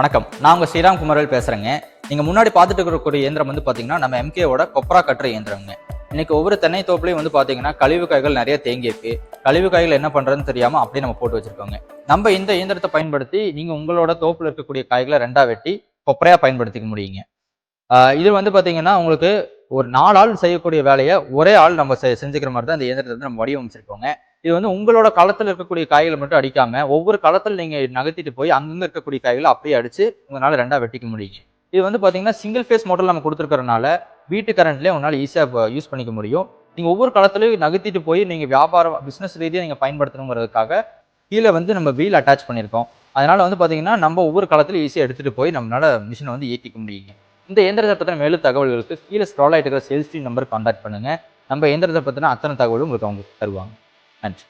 வணக்கம், நான் உங்க ஸ்ரீராம் குமாரவேல் பேசுறேங்க. நீங்க முன்னாடி பார்த்துட்டு இருக்கக்கூடிய இயந்திரம் வந்து பாத்தீங்கன்னா நம்ம எம்கேவோட கொப்ரா கட்டுற இயந்திரங்க. இன்னைக்கு ஒவ்வொரு தென்னை தோப்புலையும் வந்து பாத்தீங்கன்னா கழிவு காய்கள் நிறைய தேங்கி இருக்கு. கழிவு காய்கள் என்ன பண்றதுன்னு தெரியாம அப்படியே நம்ம போட்டு வச்சிருக்கோங்க. நம்ம இந்த இயந்திரத்தை பயன்படுத்தி நீங்க உங்களோட தோப்புல இருக்கக்கூடிய காய்களை ரெண்டா வெட்டி கொப்பரையா பயன்படுத்திக்க முடியுங்க. இது வந்து பாத்தீங்கன்னா உங்களுக்கு ஒரு 4 ஆள் செய்யக்கூடிய வேலையை ஒரே ஆள் நம்ம செஞ்சுக்கிற மாதிரி தான் இந்த இயந்திரத்தை வந்து நம்ம வடிவமைச்சிருக்கோங்க. இது வந்து உங்களோட களத்துல இருக்கக்கூடிய காய்களை மட்டும் அடிக்காம ஒவ்வொரு களத்துல நீங்க நகர்த்திட்டு போய் அங்கங்க இருக்கக்கூடிய காய்களை அப்படியே அடிச்சு உங்களால ரெண்டா வெட்டிக்க முடியும். இது வந்து பாத்தீங்கன்னா சிங்கிள் ஃபேஸ் மாடல் நம்ம கொடுத்துருக்கறனால வீட்டு கரண்ட்லயே உங்களால ஈஸியா யூஸ் பண்ணிக்க முடியும். நீங்க ஒவ்வொரு களத்திலையும் நகர்த்திட்டு போய் நீங்க வியாபாரம் பிசினஸ் ரீதியா நீங்க பயன்படுத்தணுங்கிறதுக்காக கீழே வந்து நம்ம வீல் அட்டாச் பண்ணியிருக்கோம். அதனால வந்து பாத்தீங்கன்னா நம்ம ஒவ்வொரு களத்திலும் ஈஸியா எடுத்துட்டு போய் நம்மளால மிஷினை வந்து இயக்கிக்க முடியுங்க. இந்த இயந்திரத்தை பத்தின மேலும் தகவல்களுக்கு கீழே ஸ்க்ரால் ஆயிட்டு இருக்கிற சேல்ஸ் டீம் நம்பர் கான்டாக்ட் பண்ணுங்க. நம்ம இயந்திரத்தை பத்தின அத்தனை தகவலும் உங்களுக்கு அவங்க தருவாங்க. நன்றி.